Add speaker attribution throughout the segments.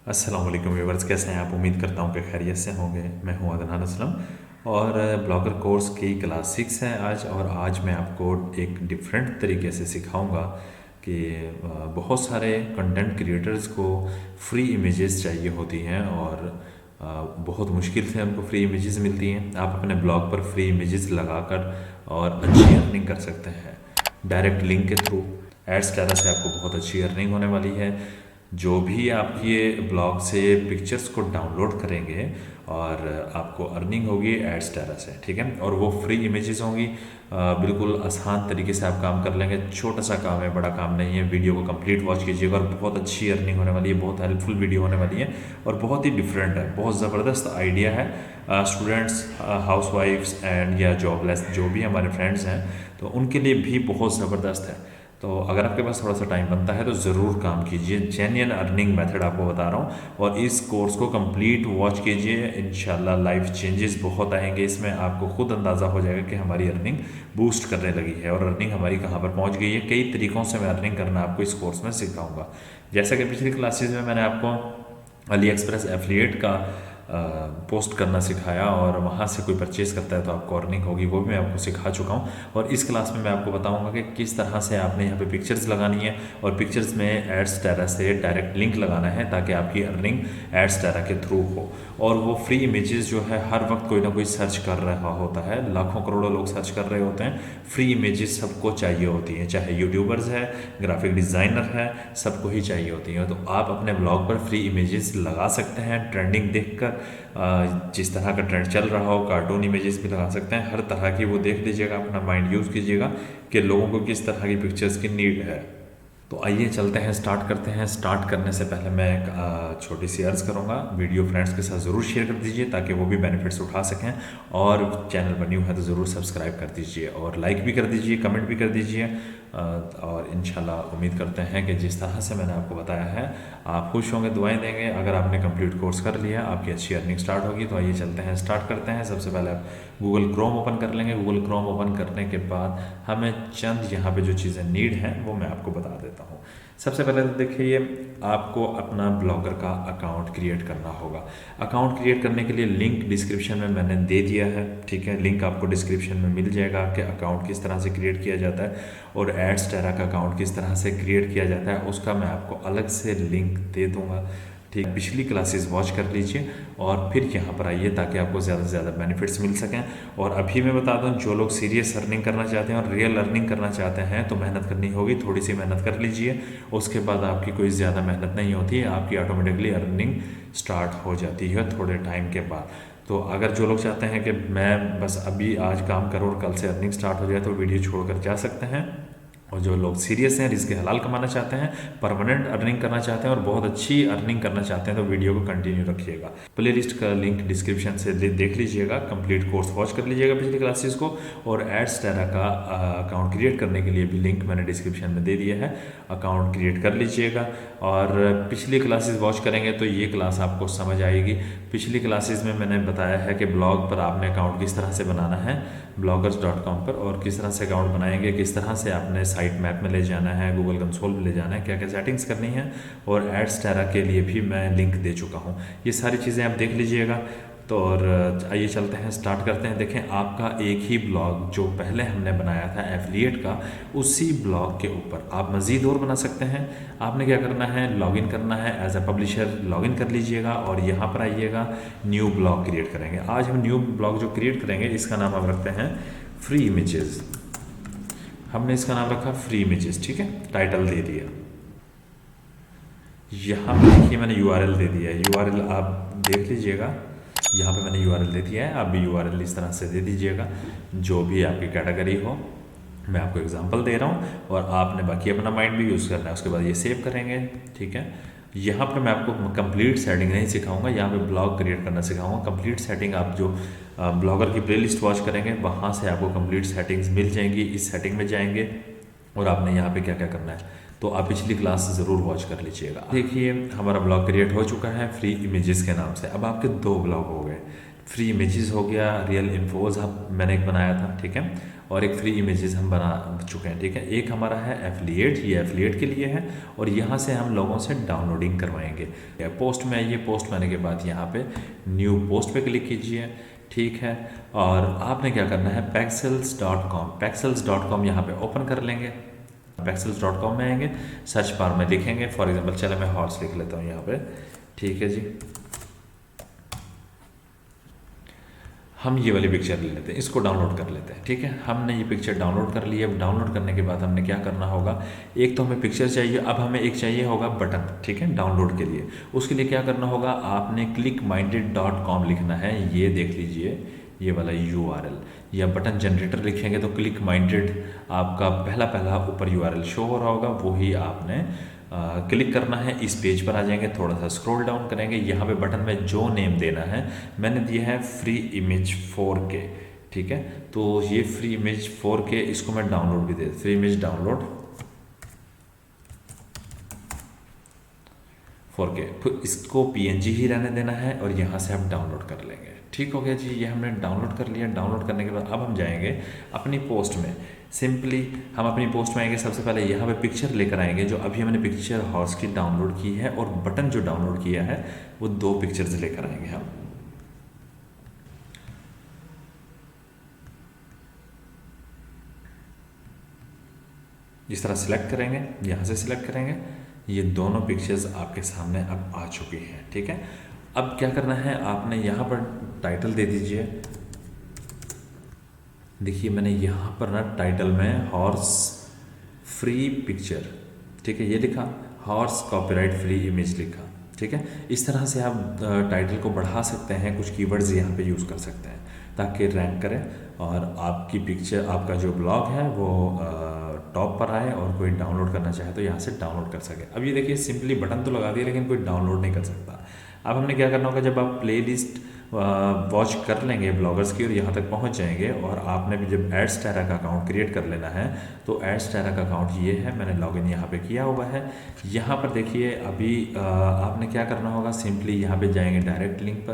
Speaker 1: अस्सलाम वालेकुम व्यूवर्स, कैसे हैं आप? उम्मीद करता हूँ कि खैरियत से होंगे। मैं हूँ अदनान असलम और ब्लॉगर कोर्स की क्लास 6 है आज। और आज मैं आपको एक डिफरेंट तरीके से सिखाऊंगा कि बहुत सारे कंटेंट क्रिएटर्स को फ्री इमेजेस चाहिए होती हैं और बहुत मुश्किल से उनको फ्री इमेजेस मिलती हैं। आप अपने ब्लॉग पर फ्री इमेजेस लगाकर और अच्छी अर्निंग कर सकते हैं डायरेक्ट लिंक के थ्रू। एड्स तरह से आपको बहुत अच्छी अर्निंग होने वाली है। जो भी आपकी ब्लॉग से पिक्चर्स को डाउनलोड करेंगे और आपको अर्निंग होगी एड्स तरह से, ठीक है। और वो फ्री इमेजेस होंगी। बिल्कुल आसान तरीके से आप काम कर लेंगे। छोटा सा काम है, बड़ा काम नहीं है। वीडियो को कंप्लीट वॉच कीजिएगा और बहुत अच्छी अर्निंग होने वाली है। बहुत हेल्पफुल वीडियो होने वाली है और बहुत ही डिफरेंट है। बहुत ज़बरदस्त आइडिया है। स्टूडेंट्स, हाउस वाइफ्स एंड या जॉबलेस जो भी हमारे फ्रेंड्स हैं, तो उनके लिए भी बहुत ज़बरदस्त है। तो अगर आपके पास थोड़ा सा टाइम बनता है तो ज़रूर काम कीजिए। जेन्युइन अर्निंग मेथड आपको बता रहा हूँ और इस कोर्स को कंप्लीट वॉच कीजिए। इंशाल्लाह लाइफ चेंजेस बहुत आएंगे इसमें। आपको खुद अंदाज़ा हो जाएगा कि हमारी अर्निंग बूस्ट करने लगी है और अर्निंग हमारी कहाँ पर पहुँच गई है। कई तरीक़ों से मैं अर्निंग करना आपको इस कोर्स में सिखाऊंगा। जैसा कि पिछली क्लासेज में मैंने आपको अली एक्सप्रेस एफिलिएट का पोस्ट करना सिखाया और वहाँ से कोई परचेज़ करता है तो आपको अर्निंग होगी, वो भी मैं आपको सिखा चुका हूँ। और इस क्लास में मैं आपको बताऊँगा कि किस तरह से आपने यहाँ पे पिक्चर्स लगानी है और पिक्चर्स में एड्स टेरा से डायरेक्ट लिंक लगाना है ताकि आपकी अर्निंग एड्स टेरा के थ्रू हो। और वो फ्री इमेजेस जो है हर वक्त कोई ना कोई सर्च कर रहा होता है, लाखों करोड़ों लोग सर्च कर रहे होते हैं। फ्री इमेजेस सबको चाहिए होती हैं, चाहे यूट्यूबर्स है, ग्राफिक डिज़ाइनर है, सबको ही चाहिए होती हैं। तो आप अपने ब्लॉग पर फ्री इमेजेस लगा सकते हैं ट्रेंडिंग देखकर। जिस तरह का ट्रेंड चल रहा हो, कार्टून इमेजेस भी लगा सकते हैं। हर तरह की वो देख लीजिएगा, अपना माइंड यूज़ कीजिएगा कि लोगों को किस तरह की पिक्चर्स की नीड है। तो आइए चलते हैं, स्टार्ट करते हैं। स्टार्ट करने से पहले मैं एक छोटी सी अर्ज़ करूँगा, वीडियो फ्रेंड्स के साथ ज़रूर शेयर कर दीजिए ताकि वो भी बेनिफिट्स उठा सकें। और चैनल पर न्यू है तो ज़रूर सब्सक्राइब कर दीजिए और लाइक भी कर दीजिए, कमेंट भी कर दीजिए। और इंशाल्लाह उम्मीद करते हैं कि जिस तरह से मैंने आपको बताया है आप खुश होंगे, दुआएं देंगे। अगर आपने कंप्लीट कोर्स कर लिया, आपकी अच्छी अर्निंग स्टार्ट होगी। तो आइए चलते हैं, स्टार्ट करते हैं। सबसे पहले आप गूगल क्रोम ओपन कर लेंगे। गूगल क्रोम ओपन करने के बाद हमें चंद यहाँ पे जो चीज़ें नीड हैं वो मैं आपको बता देता हूँ। सबसे पहले तो देखिए, आपको अपना ब्लॉगर का अकाउंट क्रिएट करना होगा। अकाउंट क्रिएट करने के लिए लिंक डिस्क्रिप्शन में मैंने दे दिया है, ठीक है। लिंक आपको डिस्क्रिप्शन में मिल जाएगा कि अकाउंट किस तरह से क्रिएट किया जाता है और एड्स टेरा का अकाउंट किस तरह से क्रिएट किया जाता है, उसका मैं आपको अलग से लिंक दे दूंगा, ठीक। पिछली क्लासेस वॉच कर लीजिए और फिर यहाँ पर आइए ताकि आपको ज़्यादा से ज़्यादा बेनिफिट्स मिल सकें। और अभी मैं बता दूँ, जो लोग सीरियस अर्निंग करना चाहते हैं और रियल अर्निंग करना चाहते हैं तो मेहनत करनी होगी, थोड़ी सी मेहनत कर लीजिए। उसके बाद आपकी कोई ज़्यादा मेहनत नहीं होती है, आपकी ऑटोमेटिकली अर्निंग स्टार्ट हो जाती है थोड़े टाइम के बाद। तो अगर जो लोग चाहते हैं कि मैं बस अभी आज काम करूँ और कल से अर्निंग स्टार्ट हो जाए तो वीडियो छोड़कर जा सकते हैं। और जो लोग सीरियस हैं, रिस्क हलाल कमाना चाहते हैं, परमानेंट अर्निंग करना चाहते हैं और बहुत अच्छी अर्निंग करना चाहते हैं तो वीडियो को कंटिन्यू रखिएगा। प्ले लिस्ट का लिंक डिस्क्रिप्शन से देख लीजिएगा, कंप्लीट कोर्स वॉच कर लीजिएगा पिछली क्लासेस को। और एड्स टेरा का अकाउंट क्रिएट करने के लिए भी लिंक मैंने डिस्क्रिप्शन में दे दिया है, अकाउंट क्रिएट कर लीजिएगा। और पिछली क्लासेस वॉच करेंगे तो ये क्लास आपको समझ आएगी। पिछली क्लासेस में मैंने बताया है कि ब्लॉग पर आपने अकाउंट किस तरह से बनाना है bloggers.com पर, और किस तरह से अकाउंट बनाएंगे, किस तरह से आपने साइट मैप में ले जाना है, गूगल कंसोल में ले जाना है, क्या क्या सेटिंग्स करनी है। और एड्स टेरा के लिए भी मैं लिंक दे चुका हूँ। ये सारी चीज़ें आप देख लीजिएगा। तो और आइए चलते हैं, स्टार्ट करते हैं। देखें, आपका एक ही ब्लॉग जो पहले हमने बनाया था एफिलिएट का, उसी ब्लॉग के ऊपर आप मज़ीद और बना सकते हैं। आपने क्या करना है, लॉगिन करना है एज अ पब्लिशर, लॉगिन कर लीजिएगा और यहाँ पर आइएगा, न्यू ब्लॉग क्रिएट करेंगे। आज हम न्यू ब्लॉग जो क्रिएट करेंगे इसका नाम हम रखते हैं फ्री इमेजेस। हमने इसका नाम रखा फ्री इमेजेस, ठीक है, टाइटल दे दिया। यहाँ पर देखिए मैंने यूआरएल दे दिया है। यूआरएल आप देख लीजिएगा, यहाँ पे मैंने यूआरएल दे दिया है। आप भी यूआरएल इस तरह से दे दीजिएगा जो भी आपकी कैटेगरी हो। मैं आपको एग्जांपल दे रहा हूँ और आपने बाकी अपना माइंड भी यूज़ करना है। उसके बाद ये सेव करेंगे, ठीक है। यहाँ पर मैं आपको कंप्लीट सेटिंग नहीं सिखाऊंगा, यहाँ पे ब्लॉग क्रिएट करना सिखाऊंगा। कंप्लीट सेटिंग आप जो ब्लॉगर की प्लेलिस्ट वॉच करेंगे वहाँ से आपको कंप्लीट सेटिंग्स मिल जाएंगी। इस सेटिंग में जाएंगे और आपने यहाँ पे क्या क्या करना है, तो आप पिछली क्लास ज़रूर वॉच कर लीजिएगा। देखिए हमारा ब्लॉग क्रिएट हो चुका है फ्री इमेजेस के नाम से। अब आपके 2 ब्लॉग हो गए, फ्री इमेजेस हो गया, रियल इन्फोज हम मैंने एक बनाया था, ठीक है, और एक फ्री इमेजेस हम बना चुके हैं, ठीक है। एक हमारा है एफिलिएट, ये एफिलिएट के लिए है, और यहाँ से हम लोगों से डाउनलोडिंग करवाएंगे। पोस्ट में आइए, पोस्ट में आने के बाद यहाँ पे न्यू पोस्ट पे क्लिक कीजिए, ठीक है। और आपने क्या करना है, pexels.com यहाँ पे ओपन कर लेंगे। pexels.com में आएंगे, सर्च बार में लिखेंगे, फॉर एग्जांपल चले मैं हॉर्स लिख लेता हूँ यहाँ पे, ठीक है जी। हम ये वाली पिक्चर ले लेते हैं, इसको डाउनलोड कर लेते हैं, ठीक है। हमने ये पिक्चर डाउनलोड कर ली है। अब डाउनलोड करने के बाद हमने क्या करना होगा, एक तो हमें पिक्चर चाहिए, अब हमें एक चाहिए होगा बटन, ठीक है, डाउनलोड के लिए। उसके लिए क्या करना होगा, आपने clickminded.com लिखना है, ये देख लीजिए ये वाला URL, या बटन जनरेटर लिखेंगे तो क्लिक माइंडेड आपका पहला पहला ऊपर URL शो हो रहा होगा, वही आपने क्लिक करना है। इस पेज पर आ जाएंगे, थोड़ा सा स्क्रॉल डाउन करेंगे, यहाँ पे बटन में जो नेम देना है मैंने दिया है फ्री इमेज 4K, ठीक है। तो ये फ्री इमेज 4K, इसको मैं डाउनलोड भी दे, फ्री इमेज डाउनलोड 4K, फिर इसको PNG ही रहने देना है और यहाँ से आप डाउनलोड कर लेंगे, ठीक हो गया जी। ये हमने डाउनलोड कर लिया। डाउनलोड करने के बाद अब हम जाएंगे अपनी पोस्ट में। सिंपली हम अपनी पोस्ट में आएंगे, सबसे पहले यहाँ पे पिक्चर लेकर आएंगे, जो अभी हमने पिक्चर हॉर्स की डाउनलोड की है, और बटन जो डाउनलोड किया है वो 2 पिक्चर्स लेकर आएंगे हम। इस तरह सिलेक्ट करेंगे, यहाँ से सिलेक्ट करेंगे, ये दोनों पिक्चर्स आपके सामने अब आ चुकी हैं, ठीक है। अब क्या करना है, आपने यहाँ पर टाइटल दे दीजिए। देखिए मैंने यहाँ पर ना टाइटल में हॉर्स फ्री पिक्चर, ठीक है, ये लिखा, हॉर्स कॉपीराइट फ्री इमेज लिखा, ठीक है। इस तरह से आप टाइटल को बढ़ा सकते हैं, कुछ कीवर्ड्स यहाँ पे यूज़ कर सकते हैं ताकि रैंक करें और आपकी पिक्चर, आपका जो ब्लॉग है वो टॉप पर आए, और कोई डाउनलोड करना चाहे तो यहाँ से डाउनलोड कर सके। अब ये देखिए सिंपली बटन तो लगा दिया, लेकिन कोई डाउनलोड नहीं कर सकता। अब हमने क्या करना होगा, जब आप प्लेलिस्ट वॉच कर लेंगे ब्लॉगर्स की और यहाँ तक पहुँच जाएंगे, और आपने भी जब एडस्टेरा का अकाउंट क्रिएट कर लेना है, तो एडस्टेरा का अकाउंट ये है, मैंने लॉगिन यहाँ पे किया हुआ है। यहाँ पर देखिए अभी आपने क्या करना होगा, सिंपली यहाँ पे जाएंगे डायरेक्ट लिंक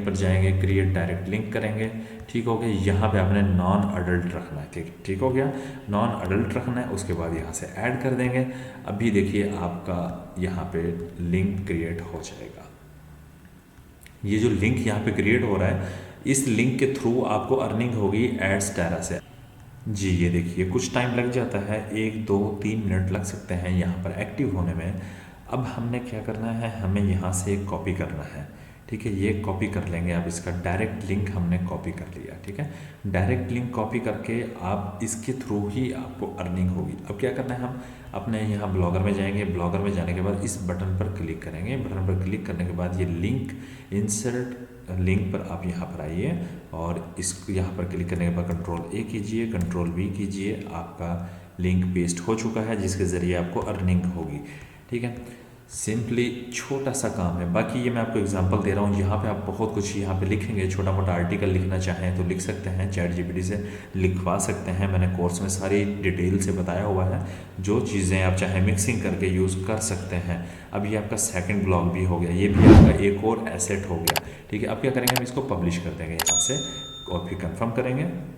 Speaker 1: पर जाएंगे, क्रिएट डायरेक्ट लिंक करेंगे, ठीक हो गया। यहाँ पे आपने नॉन अडल्ट रखना है, ठीक हो गया, नॉन अडल्ट रखना है। उसके बाद यहाँ से ऐड कर देंगे। अभी देखिए आपका यहाँ पे लिंक क्रिएट हो जाएगा। ये जो लिंक यहाँ पे क्रिएट हो रहा है, इस लिंक के थ्रू आपको अर्निंग होगी एडस्टेरा से जी। ये देखिए कुछ टाइम लग जाता है, 1 2 3 मिनट लग सकते हैं यहाँ पर एक्टिव होने में। अब हमने क्या करना है, हमें यहाँ से कॉपी करना है, ठीक है, ये कॉपी कर लेंगे। अब इसका डायरेक्ट लिंक हमने कॉपी कर लिया, ठीक है। डायरेक्ट लिंक कॉपी करके आप इसके थ्रू ही आपको अर्निंग होगी। अब क्या करना है, हम अपने यहाँ ब्लॉगर में जाएंगे, ब्लॉगर में जाने के बाद इस बटन पर क्लिक करेंगे। बटन पर क्लिक करने के बाद ये लिंक, इंसर्ट लिंक पर आप यहाँ पर आइए, और इसको यहाँ पर क्लिक करने के बाद Ctrl+A कीजिए, Ctrl+V कीजिए, आपका लिंक पेस्ट हो चुका है, जिसके ज़रिए आपको अर्निंग होगी, ठीक है। सिंपली छोटा सा काम है, बाकी ये मैं आपको एग्जांपल दे रहा हूँ। यहाँ पे आप बहुत कुछ यहाँ पे लिखेंगे, छोटा मोटा आर्टिकल लिखना चाहें तो लिख सकते हैं, ChatGPT से लिखवा सकते हैं। मैंने कोर्स में सारी डिटेल से बताया हुआ है, जो चीज़ें आप चाहे मिक्सिंग करके यूज़ कर सकते हैं। अब ये आपका सेकंड ब्लॉग भी हो गया, ये भी आपका एक और एसेट हो गया, ठीक है। अब क्या करेंगे, हम इसको पब्लिश कर देंगे यहाँ से, और फिर कन्फर्म करेंगे।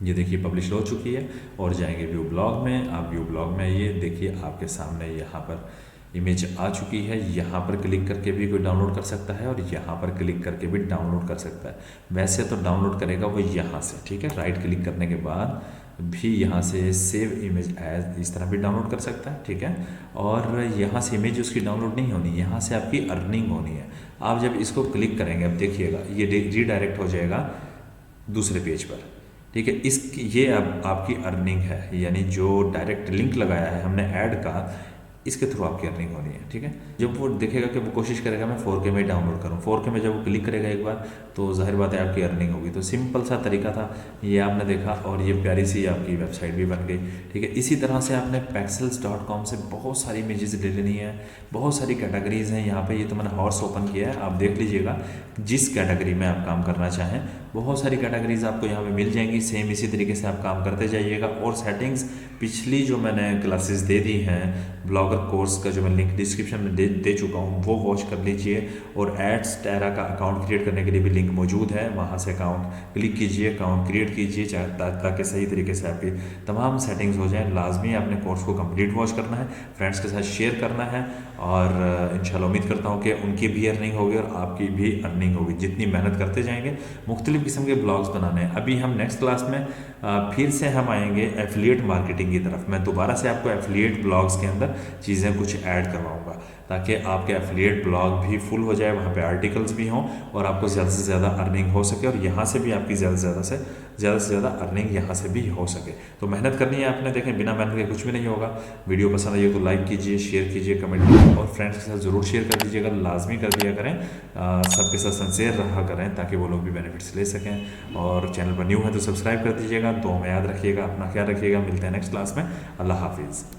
Speaker 1: ये देखिए पब्लिश हो चुकी है, और जाएंगे व्यू ब्लॉग में। आप व्यू ब्लॉग में ये देखिए आपके सामने यहाँ पर इमेज आ चुकी है। यहाँ पर क्लिक करके भी कोई डाउनलोड कर सकता है, और यहाँ पर क्लिक करके भी डाउनलोड कर सकता है। वैसे तो डाउनलोड करेगा वो यहाँ से, ठीक है। राइट क्लिक करने के बाद भी यहाँ से सेव इमेज एज, इस तरह भी डाउनलोड कर सकता है, ठीक है। और यहाँ से इमेज उसकी डाउनलोड नहीं होनी, यहाँ से आपकी अर्निंग होनी है। आप जब इसको क्लिक करेंगे, अब देखिएगा ये रीडायरेक्ट हो जाएगा दूसरे पेज पर, ठीक है। ये अब आपकी अर्निंग है, यानी जो डायरेक्ट लिंक लगाया है हमने ऐड का, इसके थ्रू आपकी अर्निंग होनी है, ठीक है। जब वो देखेगा कि वो कोशिश करेगा मैं 4K में डाउनलोड करूँ, 4K में जब वो क्लिक करेगा एक बार, तो जाहिर बात है आपकी अर्निंग होगी। तो सिंपल सा तरीका था, ये आपने देखा, और ये प्यारी सी आपकी वेबसाइट भी बन गई, ठीक है। इसी तरह से आपने pexels.com से बहुत सारी इमेजेस ले लेनी है, बहुत सारी कैटेगरीज हैं यहाँ पे। ये तो मैंने हॉर्स ओपन किया है, आप देख लीजिएगा जिस कैटेगरी में आप काम करना चाहें बहुत सारी कैटेगरीज आपको यहाँ पे मिल जाएंगी। सेम इसी तरीके से आप काम करते जाइएगा। और सेटिंग्स पिछली जो मैंने क्लासेस दे दी हैं, ब्लॉगर कोर्स का जो मैं लिंक डिस्क्रिप्शन में दे चुका हूँ, वो वॉच कर लीजिए। और एड्स टेरा का अकाउंट क्रिएट करने के लिए भी लिंक मौजूद है, वहाँ से अकाउंट क्लिक कीजिए, अकाउंट क्रिएट कीजिए ताकि सही तरीके से आपकी तमाम सेटिंग्स हो जाएं। लाजमी आपने कोर्स को कंप्लीट वॉच करना है, फ्रेंड्स के साथ शेयर करना है, और इंशाल्लाह उम्मीद करता हूँ कि उनकी भी अर्निंग होगी और आपकी भी अर्निंग होगी। जितनी मेहनत करते जाएंगे मुख्तलिफ़ किस्म के ब्लॉग्स बनाने हैं। अभी हम नेक्स्ट क्लास में फिर से हम आएंगे एफिलिएट मार्केटिंग की तरफ। मैं दोबारा से आपको एफिलिएट ब्लॉग्स के अंदर चीज़ें कुछ ऐड करवाऊँगा ताकि आपके एफिलिएट ब्लॉग भी फुल हो जाए, वहाँ पे आर्टिकल्स भी हों और आपको ज़्यादा से ज़्यादा अर्निंग हो सके, और यहाँ से भी आपकी ज़्यादा से ज़्यादा अर्निंग यहाँ से भी हो सके। तो मेहनत करनी है आपने। देखें, बिना मेहनत के कुछ भी नहीं होगा। वीडियो पसंद आई तो लाइक कीजिए, शेयर कीजिए, कमेंट कीजिए, और फ्रेंड्स के साथ ज़रूर शेयर कर दीजिएगा, लाजमी कर दिया करें। सबके साथ सिंसियर रहा करें ताकि वो लोग भी बेनिफिट्स ले सकें। और चैनल पर न्यू है तो सब्सक्राइब कर दीजिएगा। तो में याद रखिएगा, अपना ख्याल रखिएगा। मिलते हैं नेक्स्ट क्लास में। अल्लाह हाफिज़।